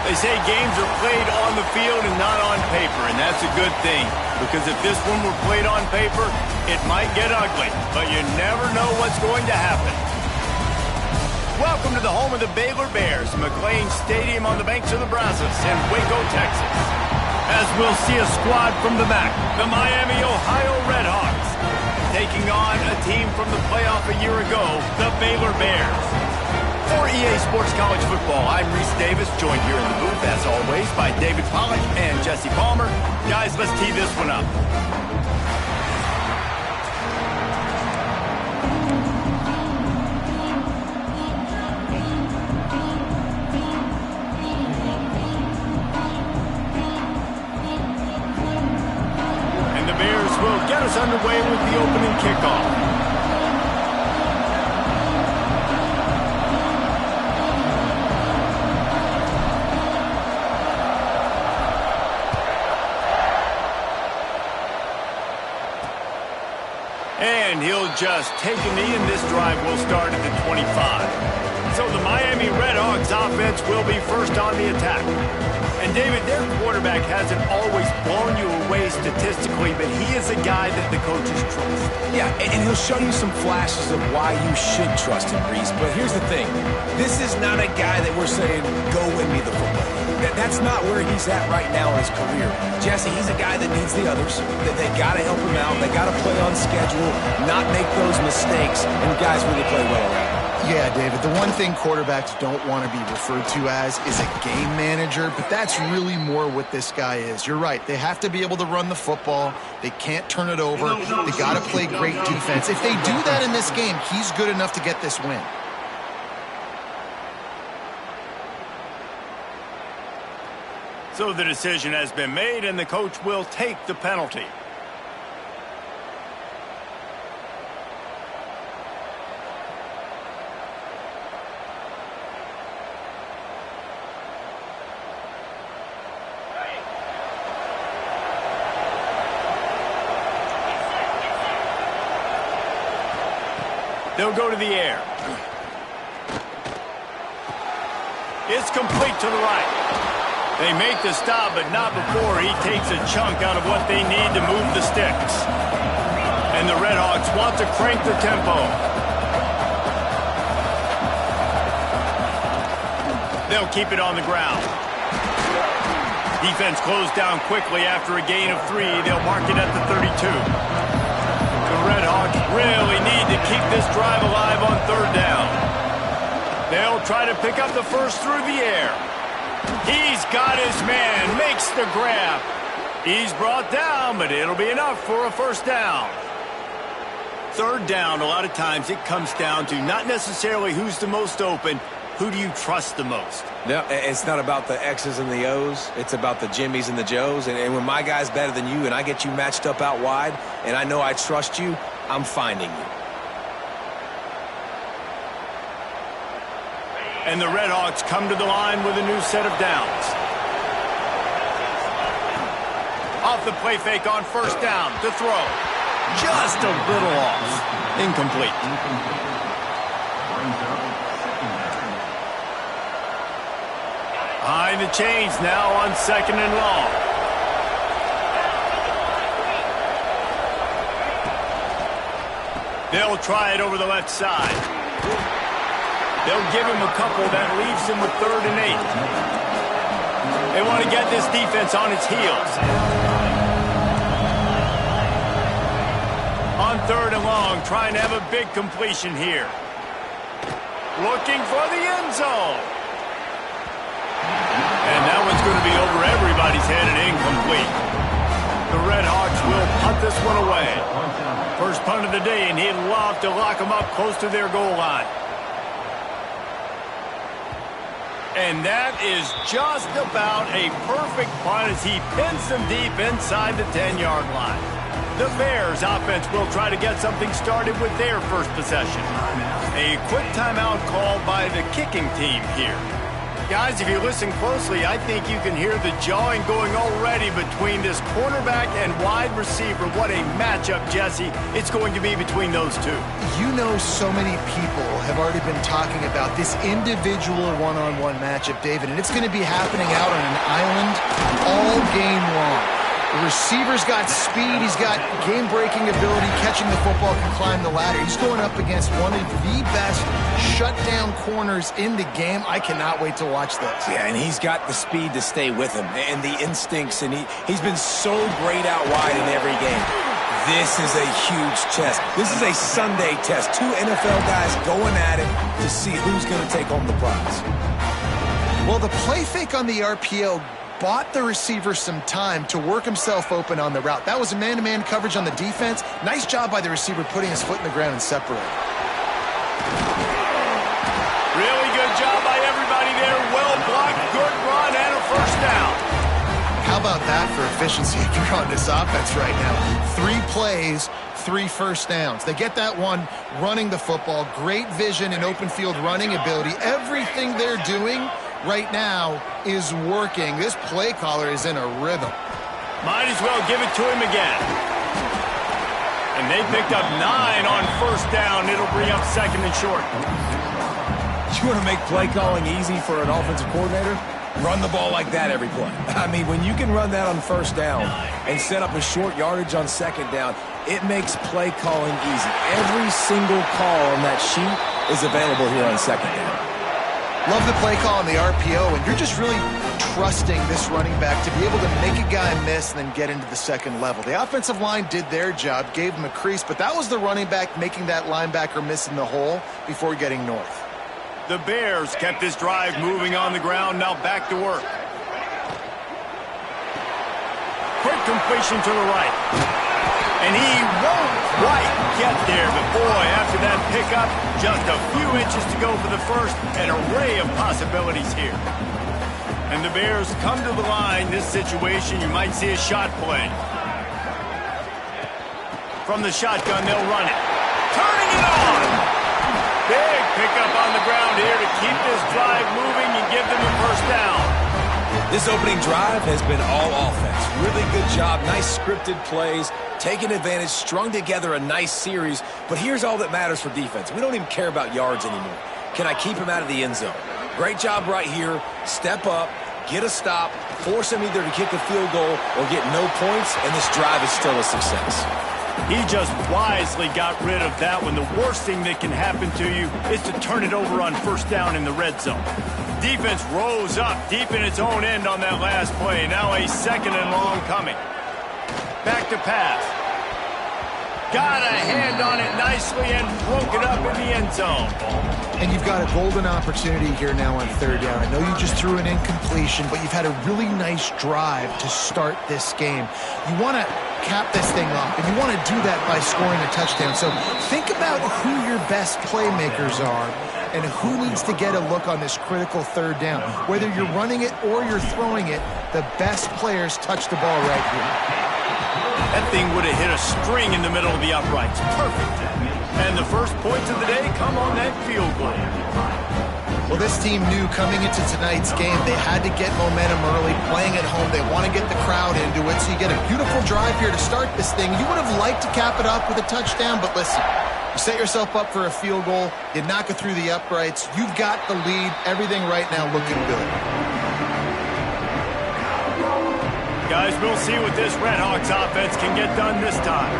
They say games are played on the field and not on paper, and that's a good thing. Because if this one were played on paper, it might get ugly. But you never know what's going to happen. Welcome to the home of the Baylor Bears, McLean Stadium on the banks of the Brazos in Waco, Texas. As we'll see a squad from the MAC, the Miami, Ohio Redhawks, taking on a team from the playoff a year ago, the Baylor Bears. For EA Sports College Football, I'm Reese Davis, joined here in the booth, as always, by David Pollack and Jesse Palmer. Guys, let's tee this one up. And the Bears will get us underway with the opening kickoff. And he'll just take a knee, and this drive will start at the 25. So the Miami Redhawks offense will be first on the attack. And David, their quarterback hasn't always blown you away statistically, but he is a guy that the coaches trust. Yeah, and he'll show you some flashes of why you should trust him, Reese. But here's the thing. This is not a guy that we're saying, go win me the football. That's not where he's at right now in his career. Jesse, he's a guy that needs the others, that they got to help him out. They got to play on schedule, not make those mistakes, and guys really play well around. Yeah, David, the one thing quarterbacks don't want to be referred to as is a game manager, but that's really more what this guy is. You're right. They have to be able to run the football. They can't turn it over. They got to play great defense. If they do that in this game, he's good enough to get this win. So the decision has been made, and the coach will take the penalty. They'll go to the air. It's complete to the right. They make the stop, but not before he takes a chunk out of what they need to move the sticks. And the Redhawks want to crank the tempo. They'll keep it on the ground. Defense closed down quickly after a gain of 3. They'll mark it at the 32. The Redhawks really need to keep this drive alive on third down. They'll try to pick up the first through the air. He's got his man, makes the grab. He's brought down, but it'll be enough for a first down. Third down, a lot of times it comes down to not necessarily who's the most open, who do you trust the most? No, it's not about the X's and the O's. It's about the Jimmys and the Joes. And when my guy's better than you and I get you matched up out wide and I know I trust you, I'm finding you. And the Redhawks come to the line with a new set of downs. Off the play fake on first down to throw. Just a little off. Incomplete. Behind the chains now on second and long. They'll try it over the left side. They'll give him a couple. That leaves him with 3rd and 8. They want to get this defense on its heels. On 3rd and long, trying to have a big completion here. Looking for the end zone. And that one's going to be over everybody's head and incomplete. The Redhawks will punt this one away. First punt of the day, and he'd love to lock them up close to their goal line. And that is just about a perfect punt as he pins them deep inside the 10-yard line. The Bears offense will try to get something started with their first possession. A quick timeout called by the kicking team here. Guys, if you listen closely, I think you can hear the jawing going already between this cornerback and wide receiver. What a matchup, Jesse, it's going to be between those two. You know, so many people have already been talking about this individual one-on-one matchup, David, and it's going to be happening out on an island all game long. The receiver's got speed, he's got game-breaking ability, catching the football, can climb the ladder. He's going up against one of the best shutdown corners in the game. I cannot wait to watch this. Yeah, and he's got the speed to stay with him and the instincts, and he's been so great out wide in every game. This is a huge test. This is a Sunday test. Two NFL guys going at it to see who's going to take home the prize. Well, the play fake on the RPO bought the receiver some time to work himself open on the route. That was a man-to-man coverage on the defense. Nice job by the receiver putting his foot in the ground and separating. Really good job by everybody there. Well blocked, good run, and a first down. How about that for efficiency if you're on this offense right now? 3 plays, 3 first downs. They get that one running the football. Great vision and open field running ability. Everything they're doing right now is working. This play caller is in a rhythm. Might as well give it to him again. And they picked up 9 on first down. It'll bring up second and short. You want to make play calling easy for an offensive coordinator? Run the ball like that every play. I mean, when you can run that on first down and set up a short yardage on second down, it makes play calling easy. Every single call on that sheet is available here on second down. Love the play call on the RPO, and you're just really trusting this running back to be able to make a guy miss and then get into the second level. The offensive line did their job, gave him a crease, but that was the running back making that linebacker miss in the hole before getting north. The Bears kept this drive moving on the ground, now back to work. Quick completion to the right. And he won't quite get there, but boy, after that pickup, just a few inches to go for the first, an array of possibilities here. And the Bears come to the line. This situation, you might see a shot play. From the shotgun, they'll run it. Turning it on! Big pickup on the ground here to keep this drive moving and give them a first down. This opening drive has been all offense. Really good job, nice scripted plays, taking advantage, strung together a nice series. But here's all that matters for defense. We don't even care about yards anymore. Can I keep him out of the end zone? Great job right here. Step up, get a stop, force him either to kick a field goal or get no points, and this drive is still a success. He just wisely got rid of that one. The worst thing that can happen to you is to turn it over on first down in the red zone. Defense rose up deep in its own end on that last play. Now a second and long coming. Back to pass. Got a hand on it nicely and broke it up in the end zone. And you've got a golden opportunity here now on third down. I know you just threw an incompletion, but you've had a really nice drive to start this game. You want to cap this thing off, and you want to do that by scoring a touchdown. So think about who your best playmakers are and who needs to get a look on this critical third down. Whether you're running it or you're throwing it, the best players touch the ball right here. That thing would have hit a string in the middle of the uprights. Perfect. And the first points of the day come on that field goal. Well, this team knew coming into tonight's game they had to get momentum early, playing at home. They want to get the crowd into it, so you get a beautiful drive here to start this thing. You would have liked to cap it up with a touchdown, but listen, you set yourself up for a field goal, you knock it through the uprights, you've got the lead, everything right now looking good. Guys, we'll see what this Redhawks offense can get done this time.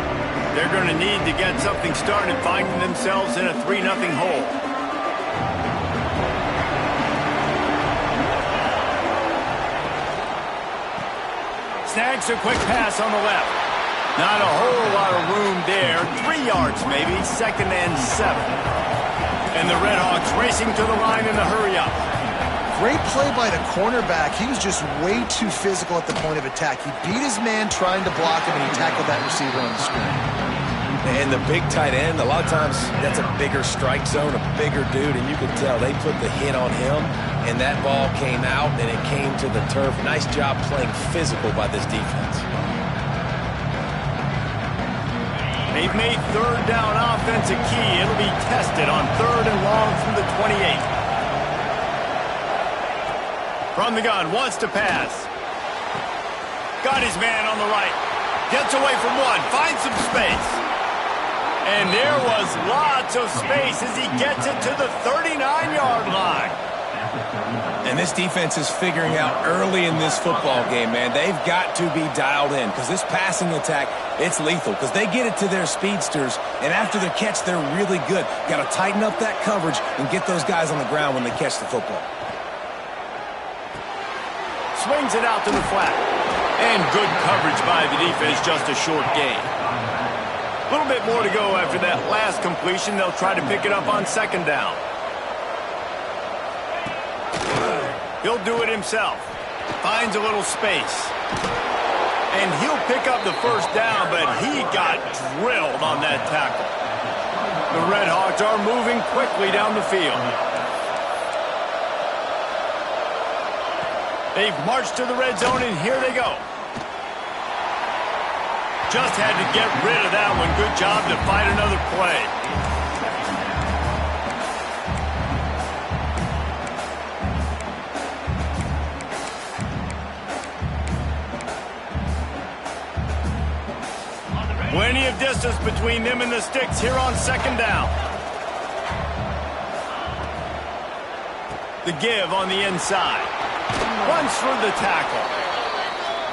They're going to need to get something started, finding themselves in a 3-0 hole. Snags a quick pass on the left. Not a whole lot of room there. 3 yards maybe, second and 7. And the Redhawks racing to the line in a hurry-up. Great play by the cornerback. He was just way too physical at the point of attack. He beat his man trying to block him, and he tackled that receiver on the screen. And the big tight end, a lot of times that's a bigger strike zone, a bigger dude, and you can tell they put the hit on him, and that ball came out, and it came to the turf. Nice job playing physical by this defense. They've made third down offense a key. It'll be tested on 3rd and long from the 28. From the gun, wants to pass. Got his man on the right. Gets away from one, finds some space. And there was lots of space as he gets it to the 39-yard line. And this defense is figuring out early in this football game, man. They've got to be dialed in because this passing attack, it's lethal because they get it to their speedsters, and after the catch, they're really good. Got to tighten up that coverage and get those guys on the ground when they catch the football. Swings it out to the flat. And good coverage by the defense, just a short gain. A little bit more to go after that last completion. They'll try to pick it up on second down. He'll do it himself. Finds a little space. And he'll pick up the first down, but he got drilled on that tackle. The Red Hawks are moving quickly down the field. They've marched to the red zone, and here they go. Just had to get rid of that one. Good job to fight another play. Plenty of distance between them and the sticks here on second down. The give on the inside. Runs through the tackle.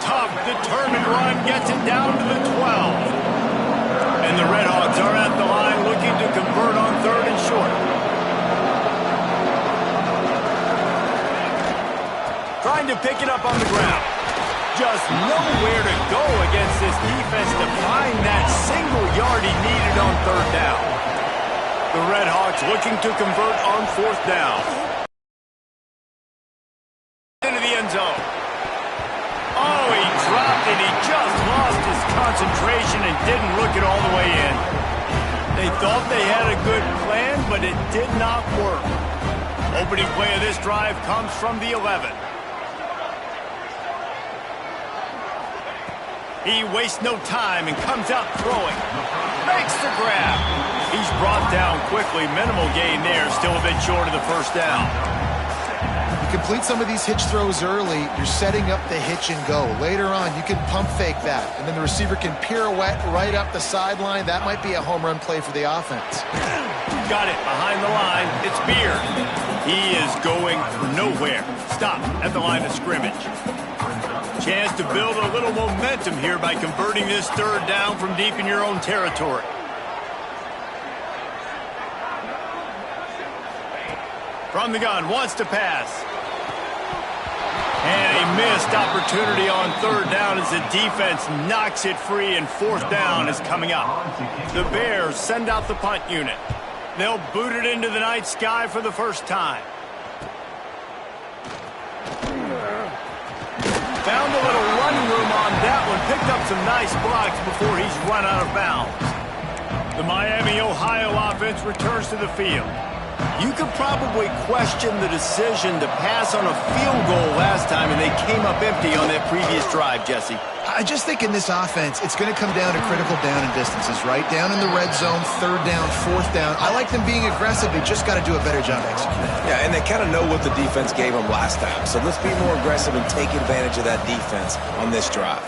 Tough, determined run gets it down to the 12. And the Red Hawks are at the line looking to convert on third and short. Trying to pick it up on the ground. Just nowhere to go against this defense to find that single yard he needed on third down. The Red Hawks looking to convert on fourth down. Into the end zone. Oh, he dropped it. He just lost his concentration and didn't look it all the way in. They thought they had a good plan, but it did not work. Opening play of this drive comes from the 11. He wastes no time and comes out throwing. Makes the grab. He's brought down quickly. Minimal gain there. Still a bit short of the first down. You complete some of these hitch throws early, you're setting up the hitch and go. Later on, you can pump fake that, and then the receiver can pirouette right up the sideline. That might be a home run play for the offense. Got it behind the line. It's Beard. He is going for nowhere. Stop at the line of scrimmage. Chance to build a little momentum here by converting this third down from deep in your own territory. From the gun, wants to pass. And a missed opportunity on third down as the defense knocks it free, and fourth down is coming up. The Bears send out the punt unit. They'll boot it into the night sky for the first time. Found a little running room on that one. Picked up some nice blocks before he's run out of bounds. The Miami, Ohio offense returns to the field. You could probably question the decision to pass on a field goal last time, and they came up empty on that previous drive, Jesse. I just think in this offense, it's going to come down to critical down and distances, right? Down in the red zone, third down, fourth down. I like them being aggressive. They just got to do a better job executing. Yeah, and they kind of know what the defense gave them last time. So let's be more aggressive and take advantage of that defense on this drive.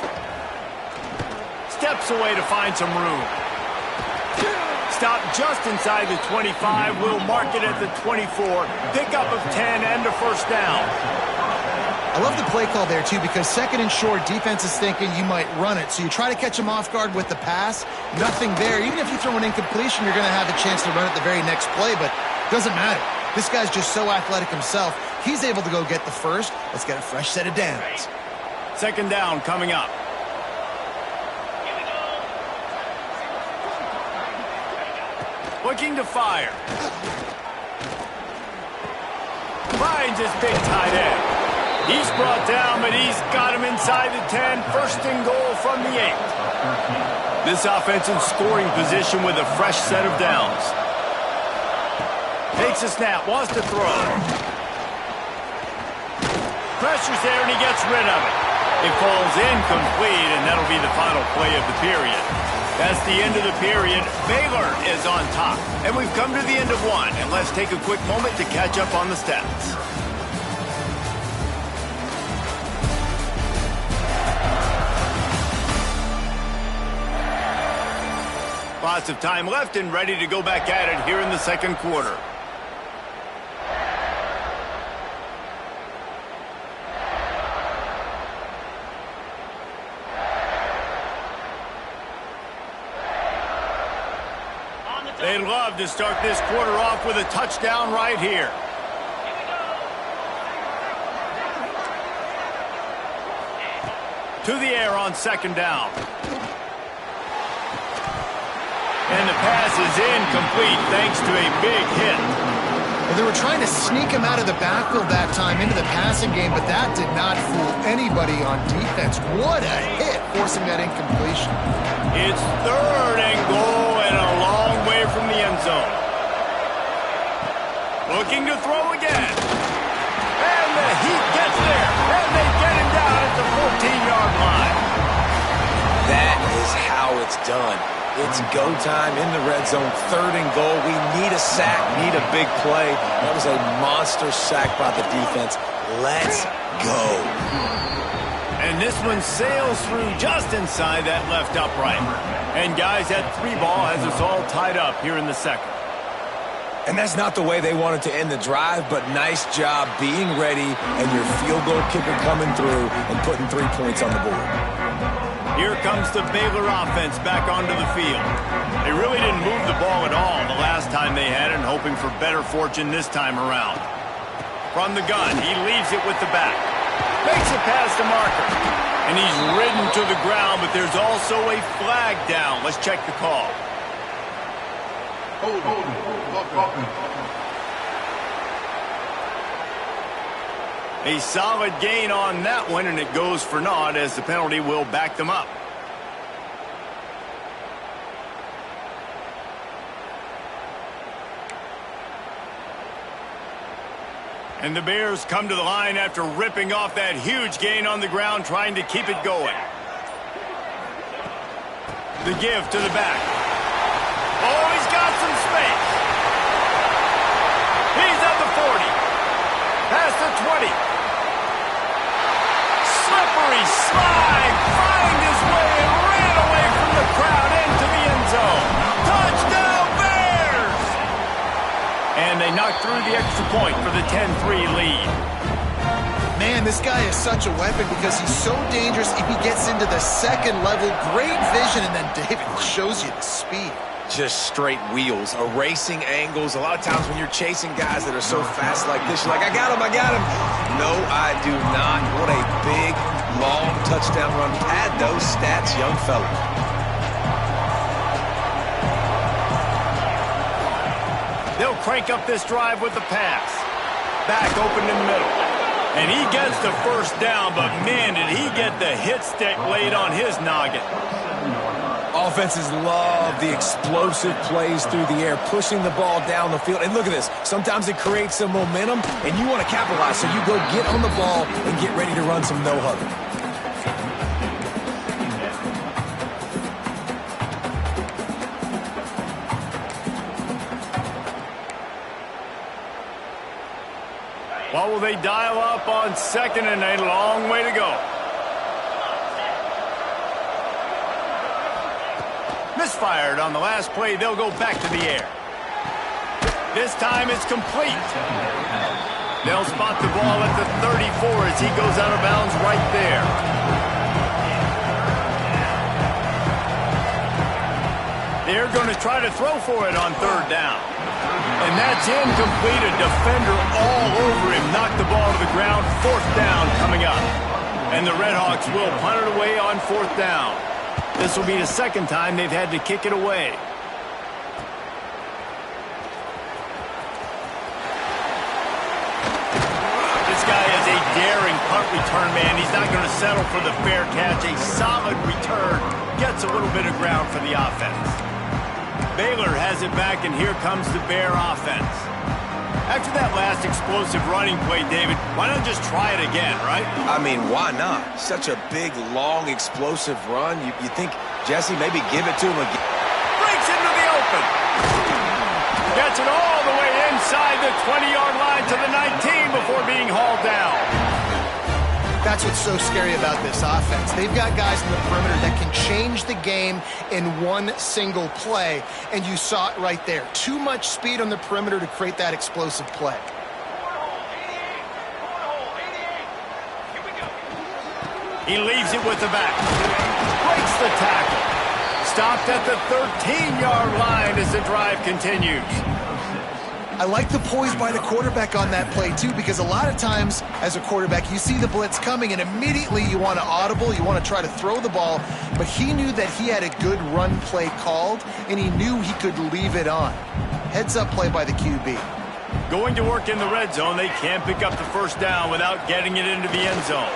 Steps away to find some room. Stop just inside the 25. We'll mark it at the 24. Pickup of 10 and a first down. I love the play call there, too, because second and short, defense is thinking you might run it. So you try to catch them off guard with the pass. Nothing there. Even if you throw an incompletion, you're going to have a chance to run it the very next play, but it doesn't matter. This guy's just so athletic himself. He's able to go get the first. Let's get a fresh set of downs. Second down coming up. Looking to fire. Finds his big tight end. He's brought down, but he's got him inside the 10. First and goal from the 8. This offense in scoring position with a fresh set of downs. Takes a snap, wants to throw. Pressure's there, and he gets rid of it. It falls incomplete, and that'll be the final play of the period. That's the end of the period. Baylor is on top. And we've come to the end of one. And let's take a quick moment to catch up on the stats. Lots of time left and ready to go back at it here in the second quarter. They'd love to start this quarter off with a touchdown right here. To the air on second down. And the pass is incomplete thanks to a big hit. Well, they were trying to sneak him out of the backfield that time into the passing game, but that did not fool anybody on defense. What a hit, forcing that incompletion. It's third and goal and a long way from the end zone. Looking to throw again. And the Heat gets there. And they get him down at the 14-yard line. That is how it's done. It's go time in the red zone, third and goal. We need a sack, need a big play. That was a monster sack by the defense. Let's go. And this one sails through just inside that left upright. And guys, that 3 ball has us all tied up here in the second. And that's not the way they wanted to end the drive, but nice job being ready and your field goal kicker coming through and putting 3 points on the board. Here comes the Baylor offense back onto the field. They really didn't move the ball at all the last time they had it, and hoping for better fortune this time around. From the gun, he leaves it with the back. Makes it past the marker. And he's ridden to the ground, but there's also a flag down. Let's check the call. A solid gain on that one, and it goes for naught as the penalty will back them up. And the Bears come to the line after ripping off that huge gain on the ground, trying to keep it going. The give to the back. Oh, he's got some space. He's at the 40. Past the 20. Slippery slide. Find his way and ran away from the crowd into the end zone. Touchdown, Bears! And they knocked through the extra point for the 10-3 lead. Man, this guy is such a weapon because he's so dangerous if he gets into the second level. Great vision, and then David shows you the speed. Just straight wheels, erasing angles. A lot of times when you're chasing guys that are so fast like this, you're like, I got him. No, I do not. What a big, long touchdown run. Pad those stats, young fella. They'll crank up this drive with the pass. Back open in the middle. And he gets the first down, but man, did he get the hit stick laid on his noggin. Offenses love the explosive plays through the air, pushing the ball down the field. And look at this. Sometimes it creates some momentum, and you want to capitalize. So you go get on the ball and get ready to run some no-huddle. What will they dial up on second, and a long way to go. Misfired on the last play. They'll go back to the air. This time it's complete. They'll spot the ball at the 34 as he goes out of bounds right there. They're going to try to throw for it on third down. And that's incomplete. A defender all over him. Knocked the ball to the ground. Fourth down coming up. And the Redhawks will punt it away on fourth down. This will be the second time they've had to kick it away. This guy is a daring punt return man. He's not going to settle for the fair catch. A solid return. Gets a little bit of ground for the offense. Baylor has it back, and here comes the Bear offense. After that last explosive running play, David, why not just try it again, right? I mean, why not? Such a big, long, explosive run. You think, Jesse, maybe give it to him again. Breaks into the open. Gets it all the way inside the 20-yard line to the 19 before being hauled down. That's what's so scary about this offense. They've got guys in the perimeter that can change the game in one single play, and you saw it right there. Too much speed on the perimeter to create that explosive play. He leaves it with the back. Breaks the tackle. Stopped at the 13-yard line as the drive continues. I like the poise by the quarterback on that play, too, because a lot of times as a quarterback, you see the blitz coming, and immediately you want to audible, you want to try to throw the ball, but he knew that he had a good run play called, and he knew he could leave it on. Heads-up play by the QB. Going to work in the red zone, they can't pick up the first down without getting it into the end zone.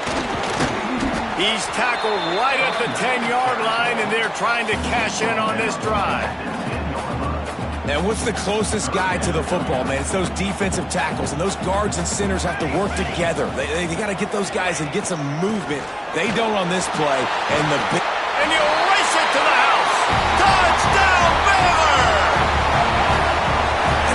He's tackled right at the 10-yard line, and they're trying to cash in on this drive. And what's the closest guy to the football, man? It's those defensive tackles, and those guards and centers have to work together. They got to get those guys and get some movement. They don't on this play. And you race it to the house. Touchdown, Baylor!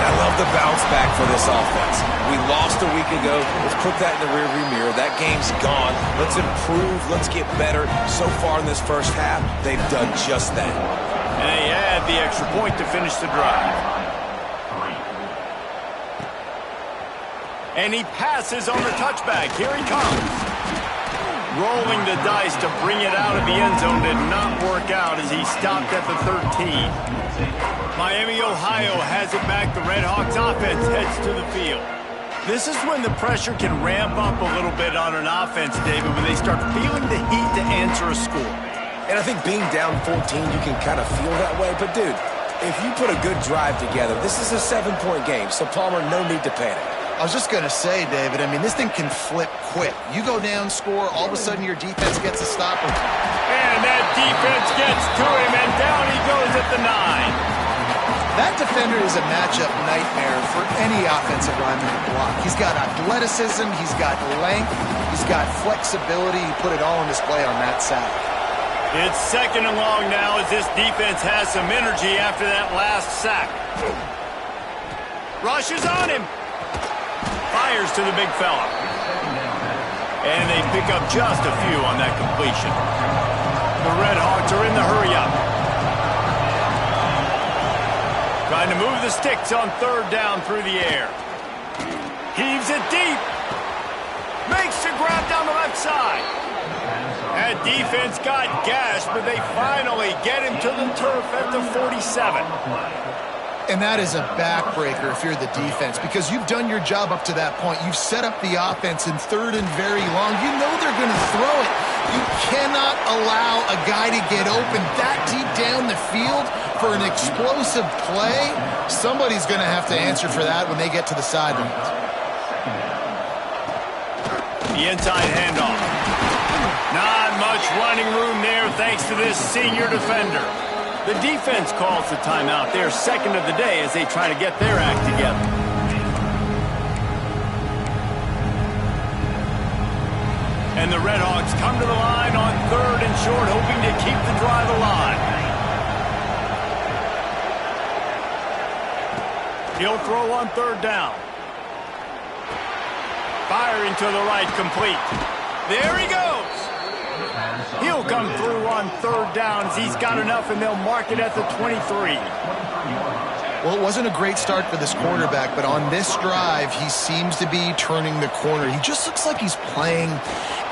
And I love the bounce back for this offense. We lost a week ago. Let's put that in the rearview mirror. That game's gone. Let's improve. Let's get better. So far in this first half, they've done just that. And they add the extra point to finish the drive. And he passes on the touchback. Here he comes. Rolling the dice to bring it out of the end zone did not work out as he stopped at the 13. Miami, Ohio has it back. The Red Hawks offense heads to the field. This is when the pressure can ramp up a little bit on an offense, David, when they start feeling the heat to answer a score. And I think being down 14, you can kind of feel that way. But, dude, if you put a good drive together, this is a 7-point game. So, Palmer, no need to panic. I was just going to say, David, I mean, this thing can flip quick. You go down, score, all of a sudden your defense gets a stop. And that defense gets to him, and down he goes at the 9. That defender is a matchup nightmare for any offensive lineman to block. He's got athleticism, he's got length, he's got flexibility. He put it all on display on that side. It's 2nd and long now as this defense has some energy after that last sack. Rushes on him. Fires to the big fella. And they pick up just a few on that completion. The Red Hawks are in the hurry-up. Trying to move the sticks on 3rd down through the air. Heaves it deep. Makes the grab down the left side. That defense got gashed, but they finally get him to the turf at the 47. And that is a backbreaker if you're the defense, because you've done your job up to that point. You've set up the offense in 3rd and very long. You know they're going to throw it. You cannot allow a guy to get open that deep down the field for an explosive play. Somebody's going to have to answer for that when they get to the sidelines. The inside handoff. Not much running room there thanks to this senior defender. The defense calls the timeout. They're 2nd of the day as they try to get their act together. And the Red Hawks come to the line on 3rd and short, hoping to keep the drive alive. He'll throw on 3rd down. Firing to the right, complete. There he goes. He'll come through on 3rd down as he's got enough, and they'll mark it at the 23. Well, it wasn't a great start for this quarterback, but on this drive, he seems to be turning the corner. He just looks like he's playing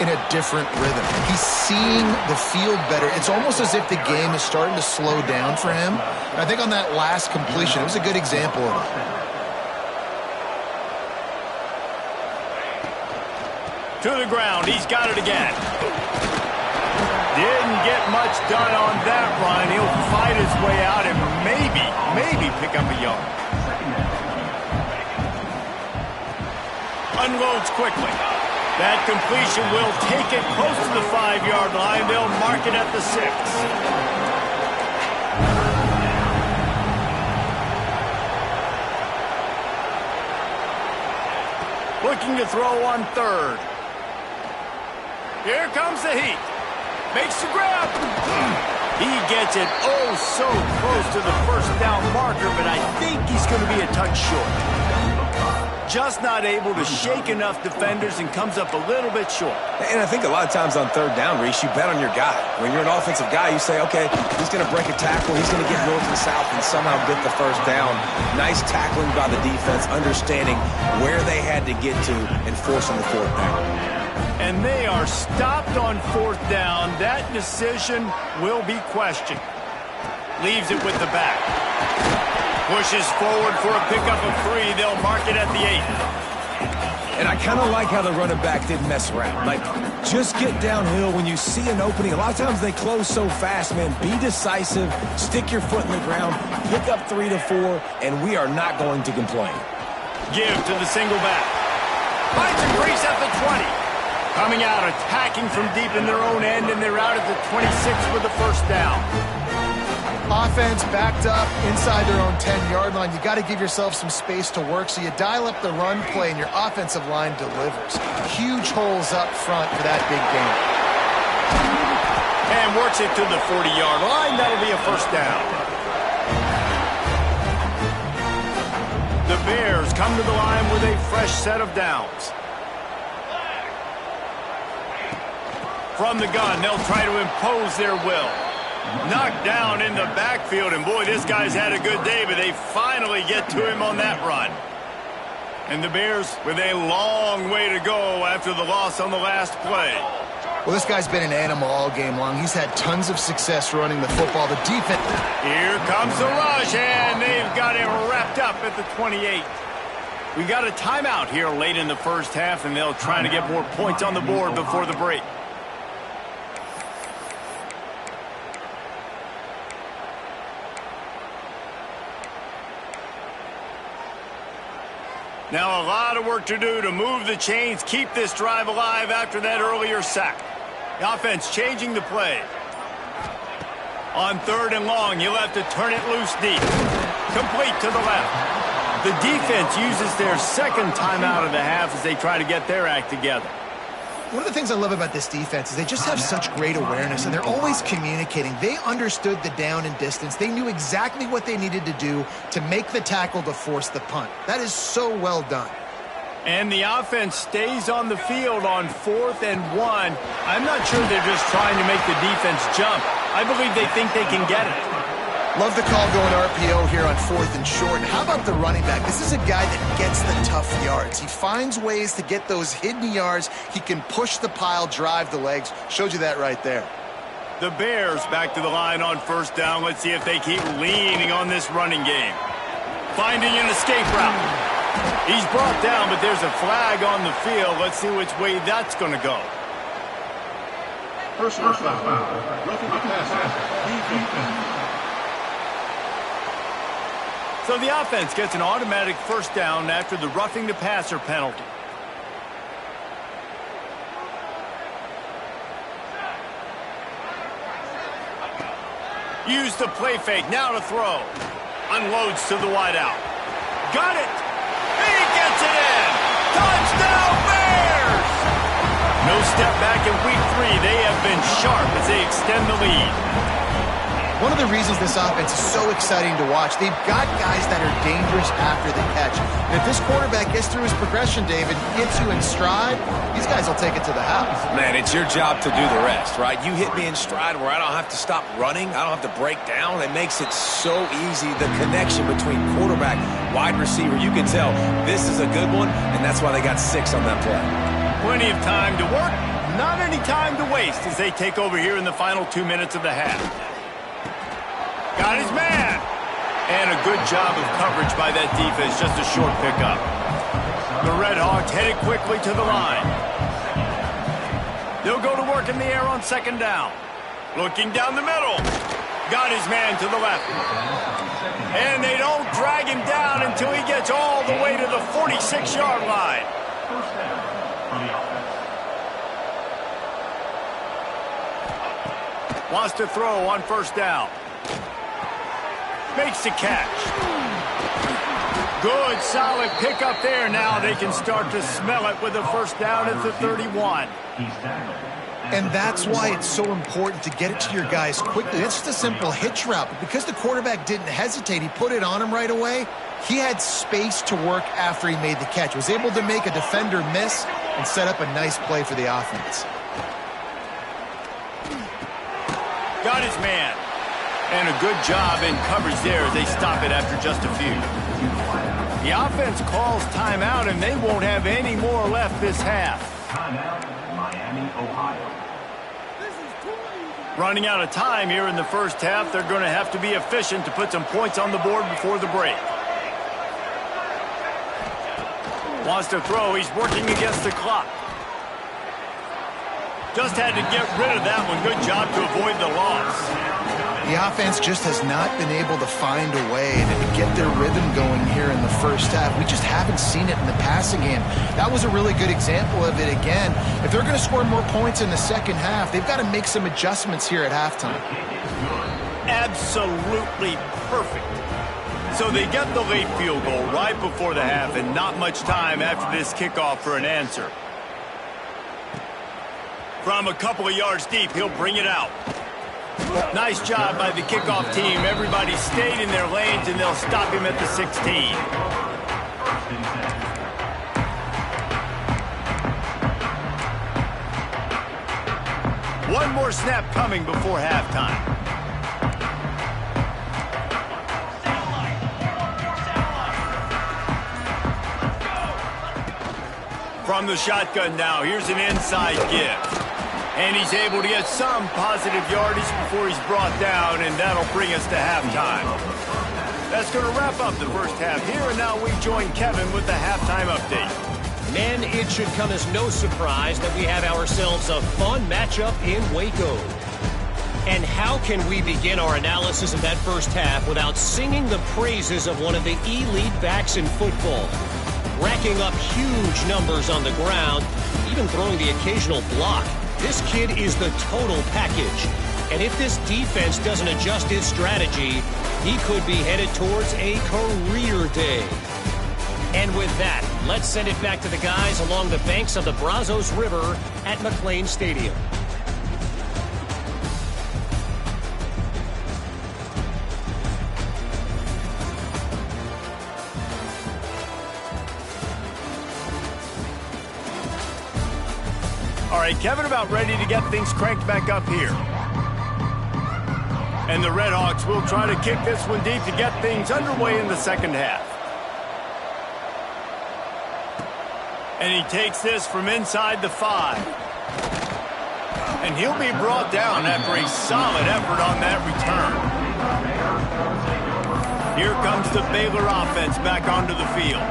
in a different rhythm. He's seeing the field better. It's almost as if the game is starting to slow down for him. And I think on that last completion, it was a good example of it. To the ground, he's got it again. Didn't get much done on that run. He'll fight his way out and maybe pick up a yard. Unloads quickly. That completion will take it close to the 5-yard line. They'll mark it at the 6. Looking to throw on 3rd. Here comes the heat. Makes the grab. He gets it so close to the 1st down marker, but I think he's going to be a touch short. just not able to shake enough defenders and comes up a little bit short. And I think a lot of times on third down, Reese, you bet on your guy. When you're an offensive guy, you say, okay, he's going to break a tackle, he's going to get north and south and somehow get the first down. Nice tackling by the defense, understanding where they had to get to and forcing the fourth down. And they are stopped on fourth down. That decision will be questioned. Leaves it with the back. Pushes forward for a pickup of 3. They'll mark it at the 8. And I kind of like how the running back didn't mess around. Like, just get downhill when you see an opening. A lot of times they close so fast, man. Be decisive, stick your foot in the ground, pick up 3 to 4, and we are not going to complain. Give to the single back. Finds a crease at the 20. Coming out, attacking from deep in their own end, and they're out at the 26 for the first down. Offense backed up inside their own 10-yard line. You got to give yourself some space to work, so you dial up the run play, and your offensive line delivers. Huge holes up front for that big game. And works it to the 40-yard line. That'll be a first down. The Bears come to the line with a fresh set of downs. From the gun, they'll try to impose their will. Knocked down in the backfield, and boy, this guy's had a good day, but they finally get to him on that run. And the Bears with a long way to go after the loss on the last play. Well, this guy's been an animal all game long. He's had tons of success running the football. The defense... Here comes the rush, and they've got him wrapped up at the 28. We got a timeout here late in the first half, and they'll try to get more points on the board before the break. Now a lot of work to do to move the chains, keep this drive alive after that earlier sack. The offense changing the play. On third and long, you'll have to turn it loose deep. Complete to the left. The defense uses their second timeout of the half as they try to get their act together. One of the things I love about this defense is they just have such great awareness, and they're always communicating. They understood the down and distance. They knew exactly what they needed to do to make the tackle to force the punt. That is so well done. And the offense stays on the field on 4th and 1. I'm not sure they're just trying to make the defense jump. I believe they think they can get it. Love the call going RPO here on 4th and short. And how about the running back? This is a guy that gets the tough yards. He finds ways to get those hidden yards. He can push the pile, drive the legs. Showed you that right there. The Bears back to the line on first down. Let's see if they keep leaning on this running game. Finding an escape route. He's brought down, but there's a flag on the field. Let's see which way that's going to go. First down. Roughing the passer. So the offense gets an automatic first down after the roughing the passer penalty. Use the play fake, now to throw. Unloads to the wideout. Got it! He gets it in! Touchdown Bears! No step back in week 3. They have been sharp as they extend the lead. One of the reasons this offense is so exciting to watch, they've got guys that are dangerous after the catch. And if this quarterback gets through his progression, David, gets you in stride, these guys will take it to the house. Man, it's your job to do the rest, right? You hit me in stride where I don't have to stop running. I don't have to break down. It makes it so easy. The connection between quarterback, wide receiver, you can tell this is a good one, and that's why they got 6 on that play. Plenty of time to work, not any time to waste as they take over here in the final 2 minutes of the half. Got his man. And a good job of coverage by that defense. Just a short pickup. The Red Hawks headed quickly to the line. They'll go to work in the air on second down. Looking down the middle. Got his man to the left. And they don't drag him down until he gets all the way to the 46-yard line. Wants to throw on first down. Makes the catch. Good, solid pickup there. Now they can start to smell it with a first down at the 31. And that's why it's so important to get it to your guys quickly. That's just a simple hitch route. But because the quarterback didn't hesitate, he put it on him right away. He had space to work after he made the catch. Was able to make a defender miss and set up a nice play for the offense. Got his man. And a good job in coverage there as they stop it after just a few. The offense calls timeout, and they won't have any more left this half. Timeout, Miami, Ohio. Running out of time here in the first half, they're going to have to be efficient to put some points on the board before the break. Wants to throw. He's working against the clock. Just had to get rid of that one. Good job to avoid the loss. The offense just has not been able to find a way to get their rhythm going here in the first half. We just haven't seen it in the passing game. That was a really good example of it again. If they're going to score more points in the second half, they've got to make some adjustments here at halftime. Absolutely perfect. So they get the late field goal right before the half, and not much time after this kickoff for an answer. From a couple of yards deep, he'll bring it out. Nice job by the kickoff team. Everybody stayed in their lanes, and they'll stop him at the 16. One more snap coming before halftime. From the shotgun now, here's an inside give. And he's able to get some positive yardage before he's brought down, and that'll bring us to halftime. That's going to wrap up the first half here, and now we join Kevin with the halftime update. Men, it should come as no surprise that we have ourselves a fun matchup in Waco. And how can we begin our analysis of that first half without singing the praises of one of the elite backs in football? Racking up huge numbers on the ground, even throwing the occasional block. This kid is the total package. And if this defense doesn't adjust its strategy, he could be headed towards a career day. And with that, let's send it back to the guys along the banks of the Brazos River at McLean Stadium. All right, Kevin, about ready to get things cranked back up here. And the Red Hawks will try to kick this one deep to get things underway in the second half. And he takes this from inside the 5. And he'll be brought down after a solid effort on that return. Here comes the Baylor offense back onto the field.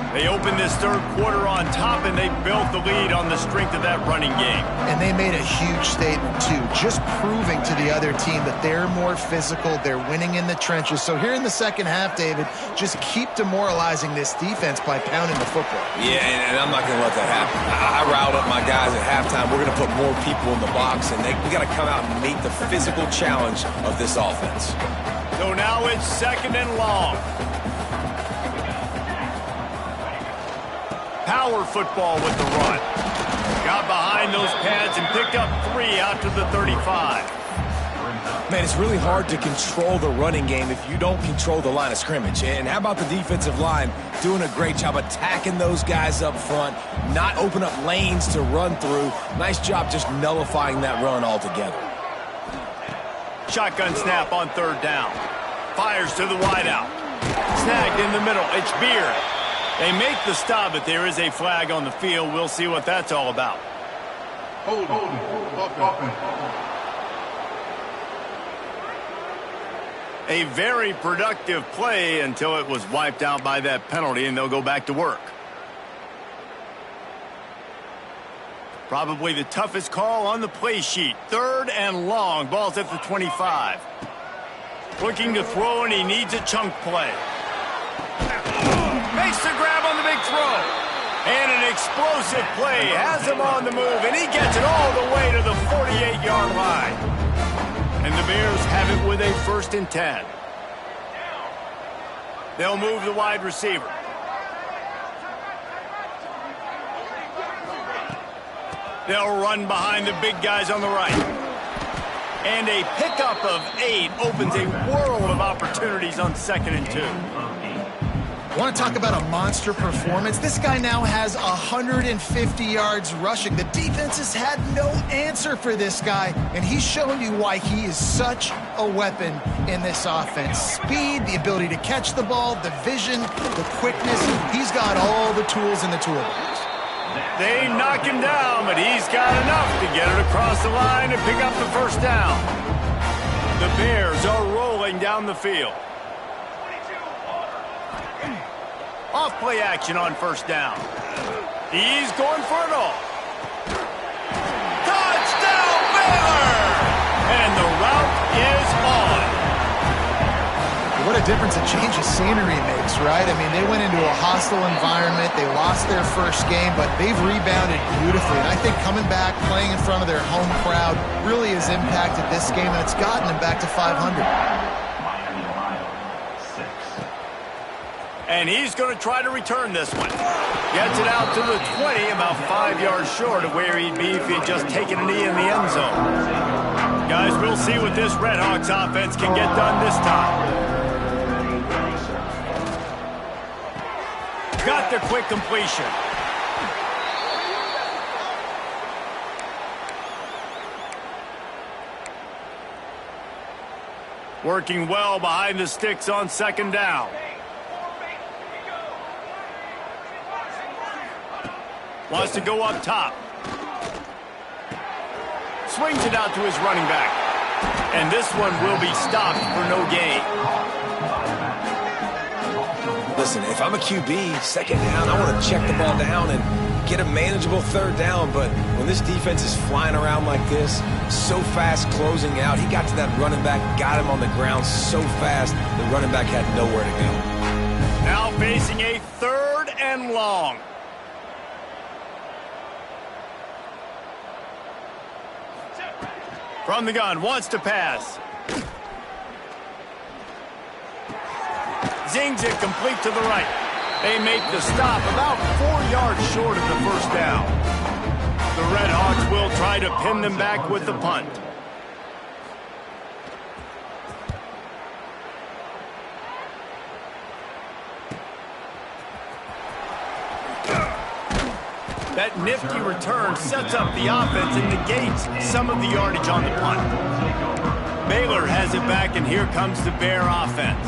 They opened this third quarter on top, and they built the lead on the strength of that running game. And they made a huge statement, too, just proving to the other team that they're more physical, they're winning in the trenches. So here in the second half, David, just keep demoralizing this defense by pounding the football. Yeah, and I'm not going to let that happen. I riled up my guys at halftime. We're going to put more people in the box, and we got to come out and meet the physical challenge of this offense. So now it's second and long. Power football with the run. Got behind those pads and picked up 3 out to the 35. Man, it's really hard to control the running game if you don't control the line of scrimmage. And how about the defensive line doing a great job attacking those guys up front, not open up lanes to run through. Nice job just nullifying that run altogether. Shotgun snap on third down. Fires to the wideout. Snagged in the middle. It's Beard. They make the stop, but there is a flag on the field. We'll see what that's all about. Hold. A very productive play until it was wiped out by that penalty, and they'll go back to work. Probably the toughest call on the play sheet. Third and long. Ball's at the 25. Looking to throw, and he needs a chunk play. Makes the grab on the big throw. And an explosive play has him on the move, and he gets it all the way to the 48-yard line. And the Bears have it with a 1st and 10. They'll move the wide receiver. They'll run behind the big guys on the right. And a pickup of 8 opens a world of opportunities on 2nd and 2. Want to talk about a monster performance? This guy now has 150 yards rushing. The defense has had no answer for this guy, and he's shown you why he is such a weapon in this offense. Speed, the ability to catch the ball, the vision, the quickness. He's got all the tools in the toolbox. They knock him down, but he's got enough to get it across the line and pick up the first down. The Bears are rolling down the field. Off play action on 1st down. He's going for it all. Touchdown, Baylor! And the route is on. What a difference a change of scenery makes, right? I mean, they went into a hostile environment. They lost their first game, but they've rebounded beautifully. And I think coming back, playing in front of their home crowd really has impacted this game, and it's gotten them back to 500. And he's going to try to return this one. Gets it out to the 20, about 5 yards short of where he'd be if he'd just taken a knee in the end zone. Guys, we'll see what this Red Hawks offense can get done this time. Got the quick completion. Working well behind the sticks on 2nd down. Wants to go up top. Swings it out to his running back. And this one will be stopped for no gain. Listen, if I'm a QB, 2nd down, I want to check the ball down and get a manageable 3rd down. But when this defense is flying around like this, so fast closing out, he got to that running back, got him on the ground so fast, the running back had nowhere to go. Now facing a 3rd and long. From the gun, wants to pass. Zings it complete to the right. They make the stop about 4 yards short of the 1st down. The Red Hawks will try to pin them back with the punt. That nifty return sets up the offense and negates some of the yardage on the punt. Baylor has it back, and here comes the Bear offense.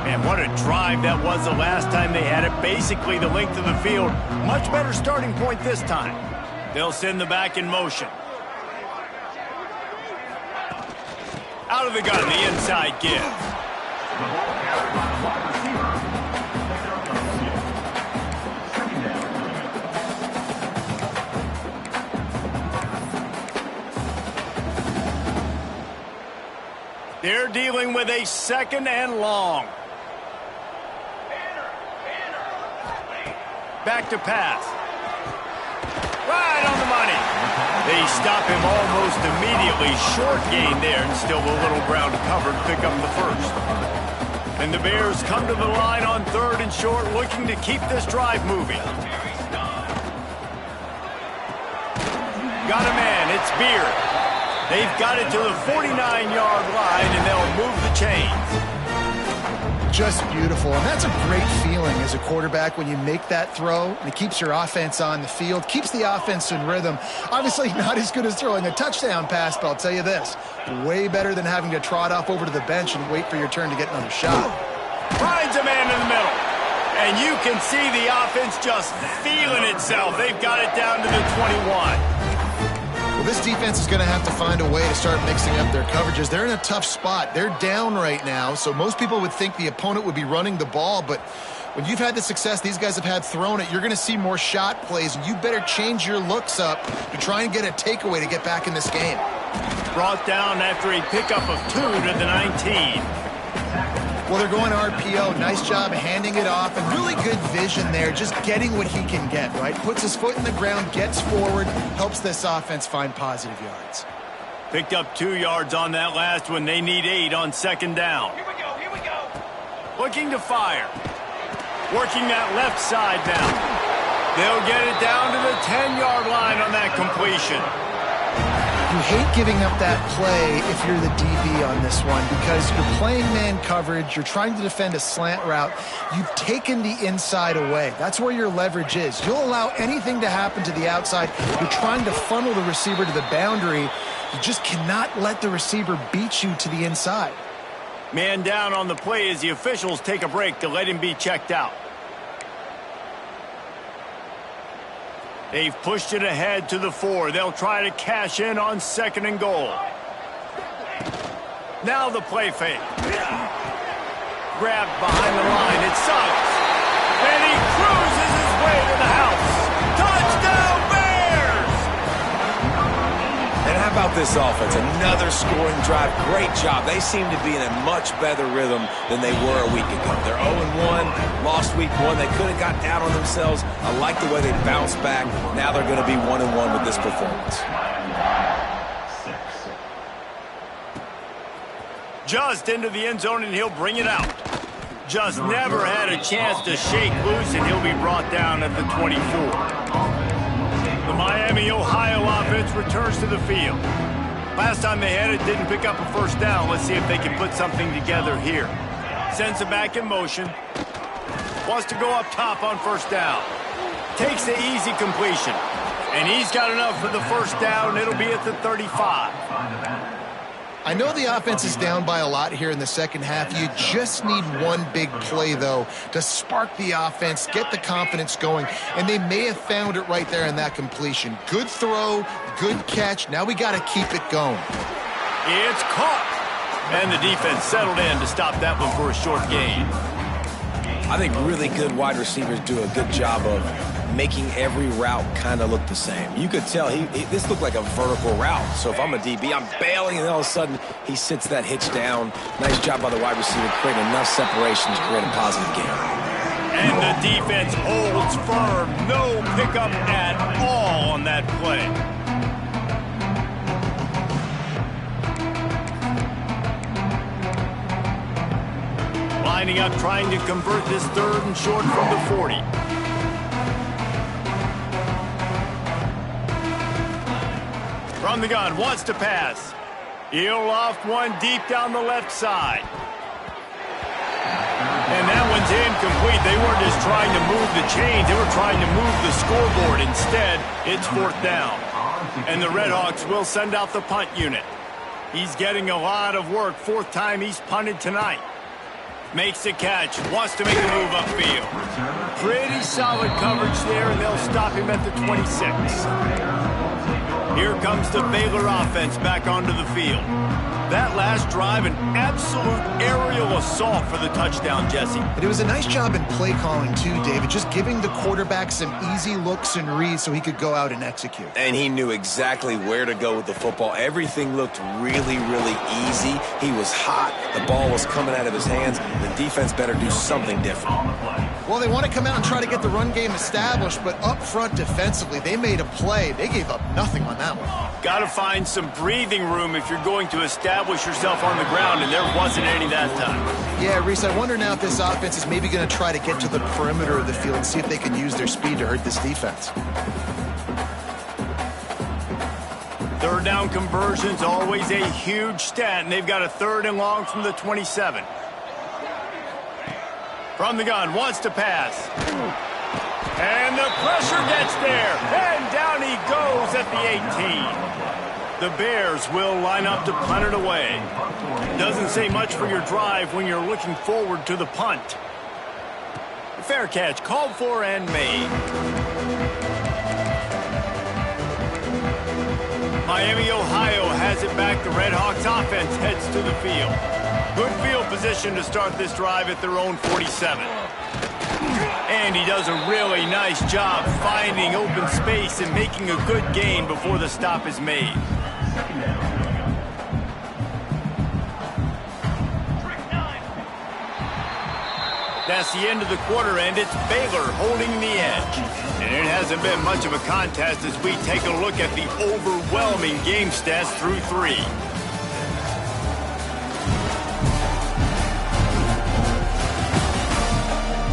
And what a drive that was the last time they had it. Basically the length of the field. Much better starting point this time. They'll send the back in motion. Out of the gun, the inside give. They're dealing with a 2nd and long. Back to pass. Right on the money. They stop him almost immediately. Short gain there, and still a little ground covered. Pick up the 1st. And the Bears come to the line on 3rd and short, looking to keep this drive moving. Got a man. It's Beard. They've got it to the 49-yard line, and they'll move the chains. Just beautiful. And that's a great feeling as a quarterback when you make that throw, and it keeps your offense on the field, keeps the offense in rhythm. Obviously not as good as throwing a touchdown pass, but I'll tell you this, way better than having to trot off over to the bench and wait for your turn to get another shot. Finds a man in the middle. And you can see the offense just feeling itself. They've got it down to the 21. Well, this defense is going to have to find a way to start mixing up their coverages. They're in a tough spot. They're down right now, so most people would think the opponent would be running the ball, but when you've had the success these guys have had throwing it, you're going to see more shot plays, and you better change your looks up to try and get a takeaway to get back in this game. Brought down after a pickup of 2 to the 19. Well, they're going RPO. Nice job handing it off, and really good vision there, just getting what he can get, right? Puts his foot in the ground, gets forward, helps this offense find positive yards. Picked up 2 yards on that last one. They need 8 on 2nd down. Here we go. Looking to fire. Working that left side now. They'll get it down to the 10-yard line on that completion. You hate giving up that play if you're the DB on this one because you're playing man coverage, you're trying to defend a slant route, you've taken the inside away. That's where your leverage is. You'll allow anything to happen to the outside. You're trying to funnel the receiver to the boundary. You just cannot let the receiver beat you to the inside. Man down on the play as the officials take a break to let him be checked out. They've pushed it ahead to the 4. They'll try to cash in on 2nd and goal. Now the play fake. Grabbed behind the line. It's Suggs. And he cruises his way to the house. Touchdown Bears! And how about this offense? Another scoring drive. Great job. They seem to be in a much better rhythm than they were a week ago. They're 0-1, lost week 1. They could have got down on themselves. I like the way they bounced back. Now they're going to be 1-1 with this performance. Just into the end zone, and he'll bring it out. Just never had a chance to shake loose, and he'll be brought down at the 24. The Miami, Ohio offense returns to the field. Last time they had it, didn't pick up a first down. Let's see if they can put something together here. Sends it back in motion. Wants to go up top on first down. Takes the easy completion. And he's got enough for the first down. It'll be at the 35. I know the offense is down by a lot here in the second half. You just need one big play, though, to spark the offense, get the confidence going, and they may have found it right there in that completion. Good throw, good catch. Now we got to keep it going. It's caught. And the defense settled in to stop that one for a short gain. I think really good wide receivers do a good job of making every route kind of look the same. You could tell this looked like a vertical route. So if I'm a DB, I'm bailing, and all of a sudden he sits that hitch down. Nice job by the wide receiver, creating enough separation to create a positive gain. And the defense holds firm. No pickup at all on that play. Lining up, trying to convert this 3rd and short from the 40. From the gun, wants to pass. He'll loft one deep down the left side. And that one's incomplete. They weren't just trying to move the chains. They were trying to move the scoreboard. Instead, it's 4th down. And the Redhawks will send out the punt unit. He's getting a lot of work. 4th time he's punted tonight. Makes the catch. Wants to make a move upfield. Pretty solid coverage there, and they'll stop him at the 26. Here comes the Baylor offense back onto the field. That last drive, an absolute aerial assault for the touchdown, Jesse. But it was a nice job in play calling, too, David, just giving the quarterback some easy looks and reads so he could go out and execute. And he knew exactly where to go with the football. Everything looked really, really easy. He was hot. The ball was coming out of his hands. The defense better do something different. Well, they want to come out and try to get the run game established, but up front defensively, they made a play. They gave up nothing on that one. Got to find some breathing room if you're going to establish yourself on the ground, and there wasn't any that time. Yeah, Reese, I wonder now if this offense is maybe going to try to get to the perimeter of the field and see if they can use their speed to hurt this defense. 3rd down conversion's always a huge stat, and they've got a 3rd and long from the 27. From the gun, wants to pass. And the pressure gets there. And down he goes at the 18. The Bears will line up to punt it away. Doesn't say much for your drive when you're looking forward to the punt. Fair catch, called for and made. Miami, Ohio has it back. The Redhawks offense heads to the field. Good field position to start this drive at their own 47. And he does a really nice job finding open space and making a good gain before the stop is made. That's the end of the quarter, and it's Baylor holding the edge. And it hasn't been much of a contest as we take a look at the overwhelming game stats through 3.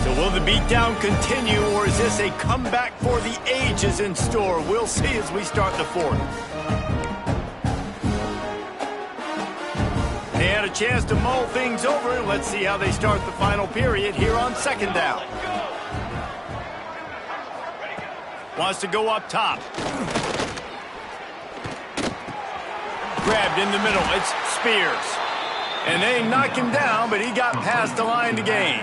So Will the beatdown continue, or is this a comeback for the ages in store? We'll see as we start the fourth. They had a chance to mull things over. Let's see how they start the final period here on second down. Wants to go up top. Grabbed in the middle. It's Spears. And they knock him down, but he got past the line to gain.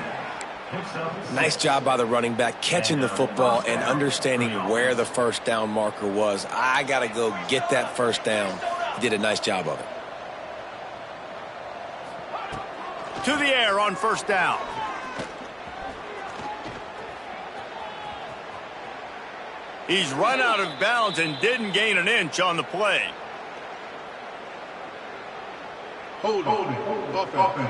Nice job by the running back, catching the football and understanding where the first down marker was. I got to go get that first down. He did a nice job of it. To the air on first down. He's run out of bounds and didn't gain an inch on the play. Hold offense.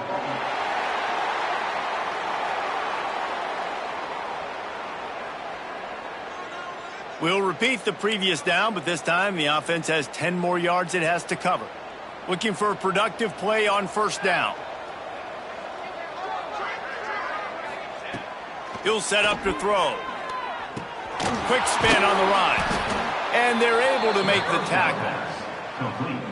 We'll repeat the previous down, but this time the offense has 10 more yards it has to cover. Looking for a productive play on first down. He'll set up to throw. Quick spin on the rise. And they're able to make the tackle.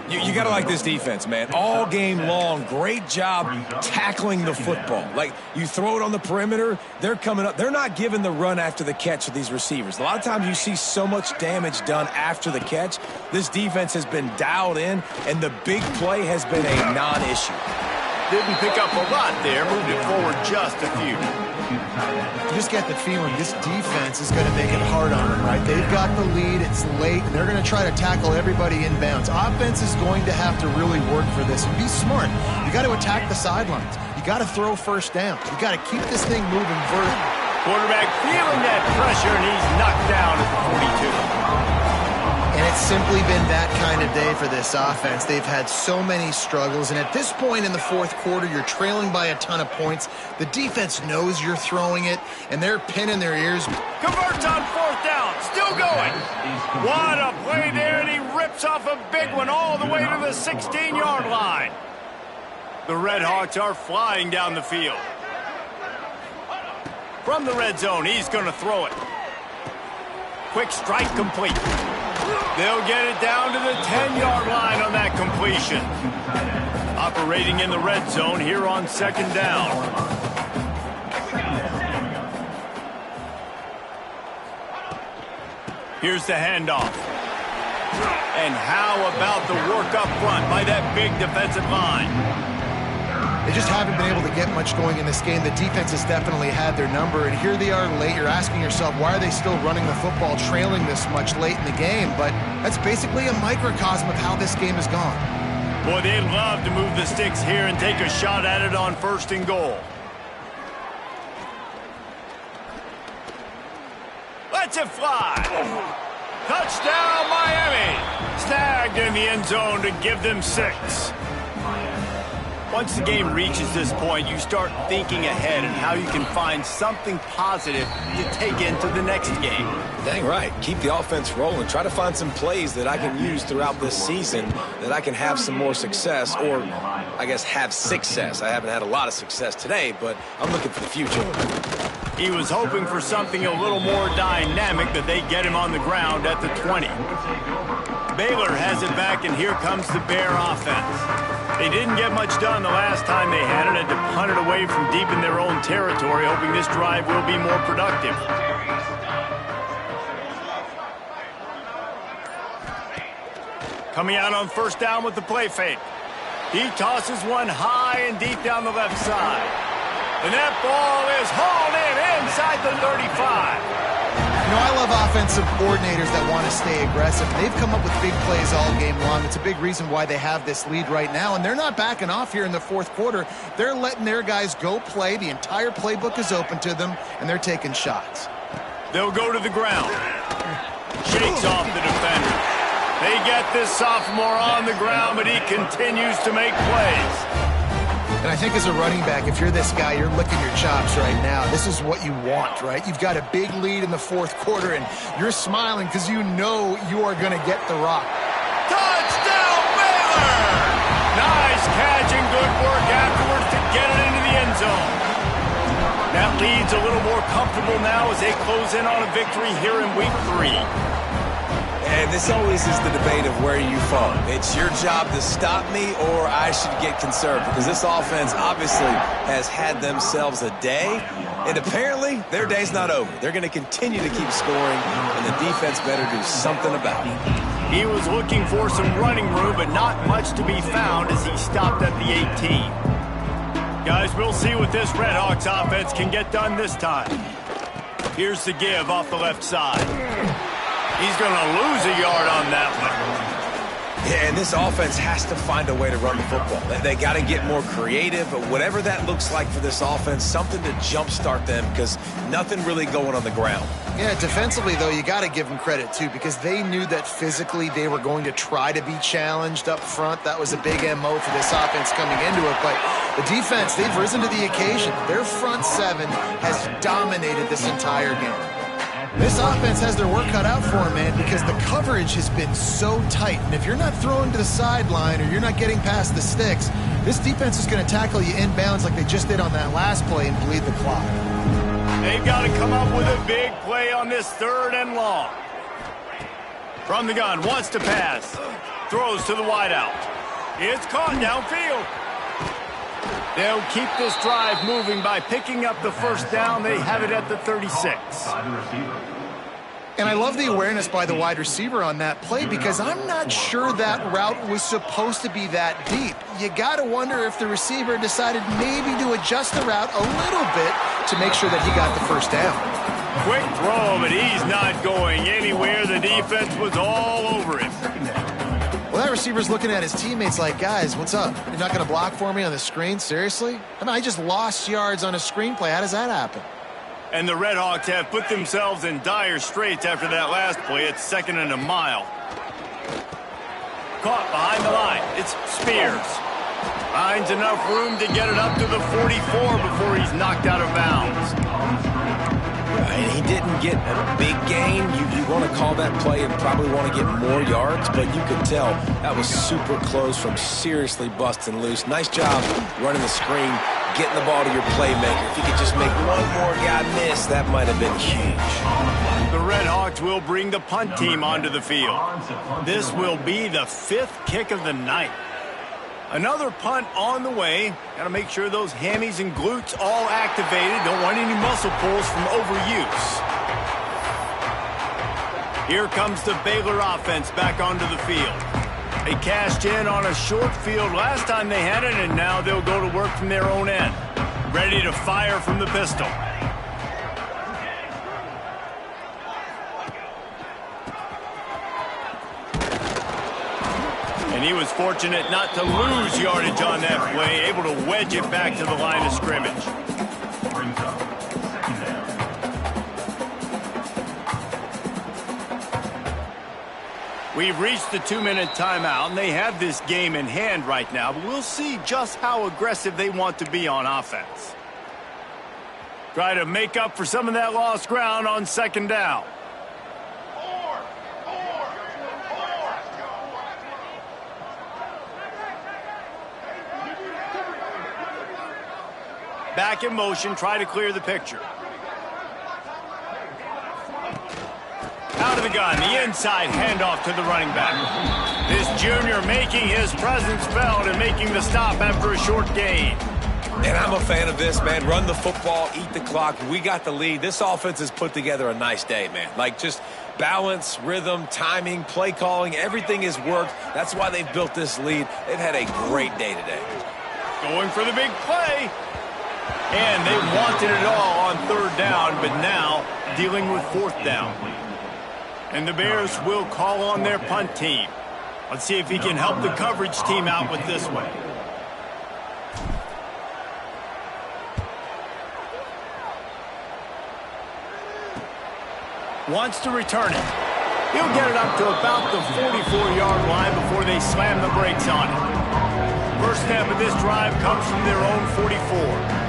You got to like this defense, man. All game long, great job tackling the football. Like, you throw it on the perimeter, they're coming up. They're not giving the run after the catch to these receivers. A lot of times you see so much damage done after the catch. This defense has been dialed in, and the big play has been a non-issue. Didn't pick up a lot there, moved it forward just a few. You just get the feeling this defense is going to make it hard on them, right? They've got the lead, it's late, and they're going to try to tackle everybody inbounds. Offense is going to have to really work for this and be smart. You got to attack the sidelines. You got to throw first down. You got to keep this thing moving vertical. Quarterback feeling that pressure, and he's knocked down at the 42. And it's simply been that kind of day for this offense. They've had so many struggles, and at this point in the fourth quarter, you're trailing by a ton of points. The defense knows you're throwing it, and they're pinning their ears. Converts on fourth down, still going. What a play there, and he rips off a big one all the way to the 16-yard line. The Red Hawks are flying down the field. From the red zone, he's going to throw it. Quick strike complete. They'll get it down to the 10-yard line on that completion. Operating in the red zone here on second down. Here's the handoff. And how about the work up front by that big defensive line? They just haven't been able to get much going in this game. The defense has definitely had their number, and here they are late. You're asking yourself, why are they still running the football, trailing this much late in the game? But that's basically a microcosm of how this game has gone. Boy, they'd love to move the sticks here and take a shot at it on first and goal. Lets it fly. Touchdown, Miami. Snagged in the end zone to give them 6. Once the game reaches this point, you start thinking ahead and how you can find something positive to take into the next game. Dang right. Keep the offense rolling. Try to find some plays that I can use throughout this season that I can have some more success, or I guess have success. I haven't had a lot of success today, but I'm looking for the future. He was hoping for something a little more dynamic, that they get him on the ground at the 20. Baylor has it back, and here comes the Bear offense. They didn't get much done the last time they had it to punt it away from deep in their own territory, hoping this drive will be more productive. Coming out on first down with the play fake. He tosses one high and deep down the left side. And that ball is hauled in inside the 35. You know, I love offensive coordinators that want to stay aggressive. They've come up with big plays all game long. It's a big reason why they have this lead right now, and they're not backing off here in the fourth quarter. They're letting their guys go play. The entire playbook is open to them, and they're taking shots. They'll go to the ground. Shakes off the defender. They get this sophomore on the ground, but he continues to make plays. And I think as a running back, if you're this guy, you're licking your chops right now. This is what you want, right? You've got a big lead in the fourth quarter, and you're smiling because you know you are going to get the rock. Touchdown, Baylor! Nice catch and good work afterwards to get it into the end zone. That lead's a little more comfortable now as they close in on a victory here in Week 3. And this always is the debate of where you fall. It's your job to stop me or I should get conserved, because this offense obviously has had themselves a day, and apparently their day's not over. They're going to continue to keep scoring, and the defense better do something about it. He was looking for some running room, but not much to be found as he stopped at the 18. Guys, we'll see what this Redhawks offense can get done this time. Here's the give off the left side. He's going to lose a yard on that one. Yeah, and this offense has to find a way to run the football. They got to get more creative, but whatever that looks like for this offense, something to jumpstart them, because nothing really going on the ground. Yeah, defensively, though, you got to give them credit, too, because they knew that physically they were going to try to be challenged up front. That was a big MO for this offense coming into it. But the defense, they've risen to the occasion. Their front seven has dominated this entire game. This offense has their work cut out for them, man, because the coverage has been so tight. And if you're not throwing to the sideline or you're not getting past the sticks, this defense is going to tackle you inbounds like they just did on that last play and bleed the clock. They've got to come up with a big play on this 3rd and long. From the gun, wants to pass. Throws to the wideout. It's caught downfield. They'll keep this drive moving by picking up the first down. They have it at the 36. And I love the awareness by the wide receiver on that play, because I'm not sure that route was supposed to be that deep. You got to wonder if the receiver decided maybe to adjust the route a little bit to make sure that he got the first down. Quick throw, but he's not going anywhere. The defense was all over him. Well, that receiver's looking at his teammates like, guys, what's up? You're not going to block for me on the screen? Seriously? I mean, I just lost yards on a screenplay. How does that happen? And the Redhawks have put themselves in dire straits after that last play. It's 2nd and a mile. Caught behind the line. It's Spears. Finds enough room to get it up to the 44 before he's knocked out of bounds. And he didn't get a big gain. You want to call that play and probably want to get more yards, but you could tell that was super close from seriously busting loose. Nice job running the screen, getting the ball to your playmaker. If you could just make one more guy miss, that might have been huge. The Redhawks will bring the punt team onto the field. This will be the 5th kick of the night. Another punt on the way. Got to make sure those hammies and glutes all activated. Don't want any muscle pulls from overuse. Here comes the Baylor offense back onto the field. They cashed in on a short field last time they had it, and now they'll go to work from their own end. Ready to fire from the pistol. And he was fortunate not to lose yardage on that play, able to wedge it back to the line of scrimmage. We've reached the 2-minute timeout, and they have this game in hand right now, but we'll see just how aggressive they want to be on offense. Try to make up for some of that lost ground on 2nd down. Back in motion, try to clear the picture. Out of the gun, the inside handoff to the running back. This junior making his presence felt and making the stop after a short gain. And I'm a fan of this, man. Run the football, eat the clock. We got the lead. This offense has put together a nice day, man. Like, just balance, rhythm, timing, play calling, everything has worked. That's why they've built this lead. They've had a great day today. Going for the big play. And they wanted it all on 3rd down, but now dealing with 4th down. And the Bears will call on their punt team. Let's see if he can help the coverage team out with this one. Wants to return it. He'll get it up to about the 44-yard line before they slam the brakes on it. First step of this drive comes from their own 44.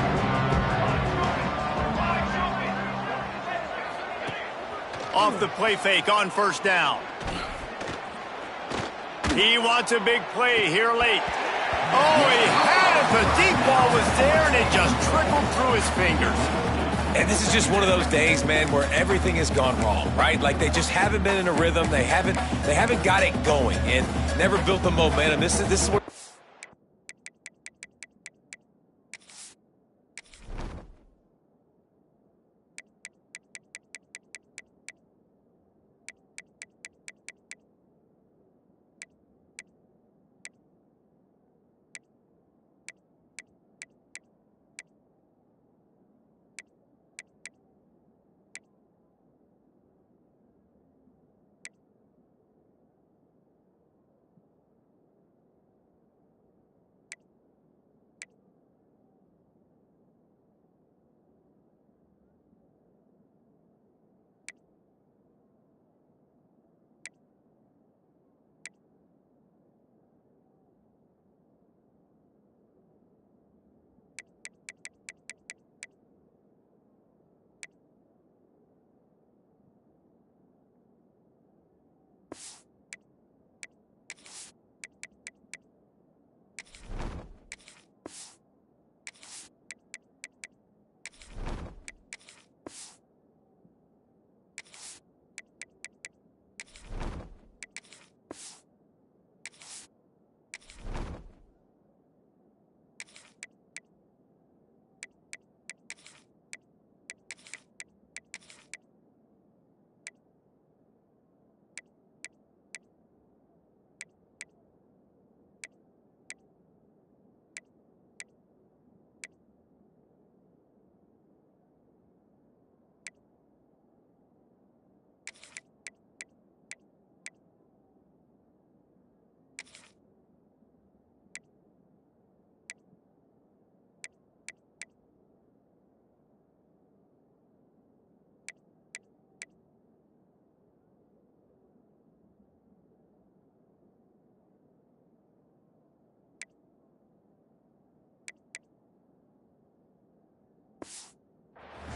Off the play fake on 1st down. He wants a big play here late. Oh, he had it. The deep ball was there, and it just trickled through his fingers. And this is just one of those days, man, where everything has gone wrong, right? Like they just haven't been in a rhythm. They haven't got it going and never built the momentum. This is what.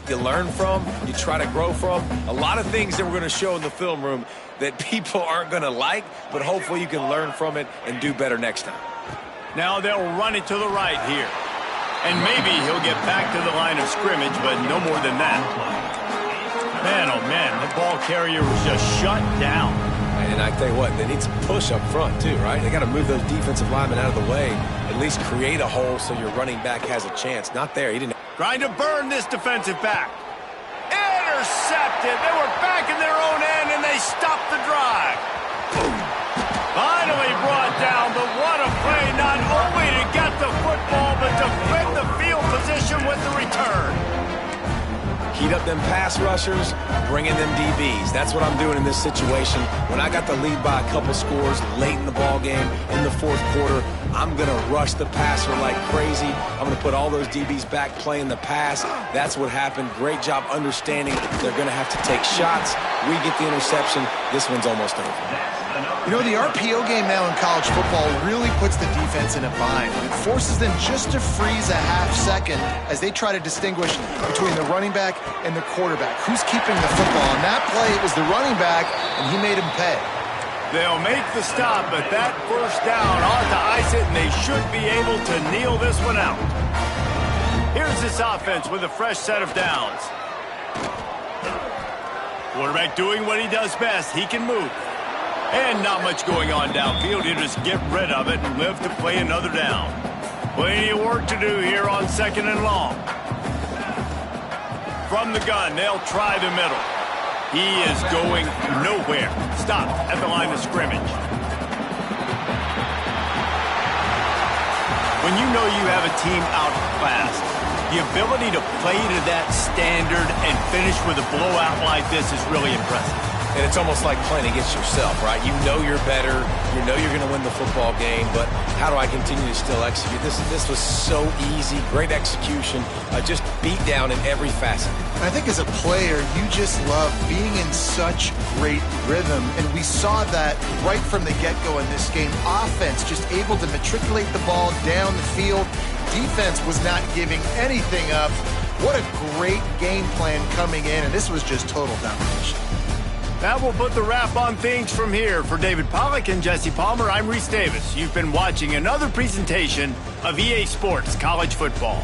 You learn from, you try to grow from. A lot of things that we're going to show in the film room that people aren't going to like, but hopefully you can learn from it and do better next time. Now they'll run it to the right here. And maybe he'll get back to the line of scrimmage, but no more than that. Man, oh man, the ball carrier was just shut down. And I tell you what, they need some push up front too, right? They got to move those defensive linemen out of the way, at least create a hole so your running back has a chance. Not there. He didn't. Trying to burn this defensive back. Intercepted. They were back in their own end, and they stopped the drive. Finally brought down, but what a play, not only to get the football, but to flip the field position with the return. Heat up them pass rushers, bring in them DBs. That's what I'm doing in this situation. When I got the lead by a couple scores late in the ball game, in the fourth quarter, I'm going to rush the passer like crazy. I'm going to put all those DBs back playing the pass. That's what happened. Great job understanding they're going to have to take shots. We get the interception. This one's almost over. You know, the RPO game now in college football really puts the defense in a bind. It forces them just to freeze a half second as they try to distinguish between the running back and the quarterback. Who's keeping the football? On that play, it was the running back, and he made him pay. They'll make the stop, but that first down ought to ice it, and they should be able to kneel this one out. Here's this offense with a fresh set of downs. Quarterback doing what he does best. He can move. And not much going on downfield. He'll just get rid of it and live to play another down. Plenty of work to do here on 2nd and long. From the gun, they'll try the middle. He is going nowhere. Stop at the line of scrimmage. When you know you have a team outclassed, the ability to play to that standard and finish with a blowout like this is really impressive. And it's almost like playing against yourself, right? You know you're better. You know you're going to win the football game, but how do I continue to still execute? This was so easy. Great execution. Just beat down in every facet. I think as a player, you just love being in such great rhythm, and we saw that right from the get-go in this game. Offense just able to matriculate the ball down the field. Defense was not giving anything up. What a great game plan coming in, and this was just total domination. That will put the wrap on things from here. For David Pollack and Jesse Palmer, I'm Reese Davis. You've been watching another presentation of EA Sports College Football.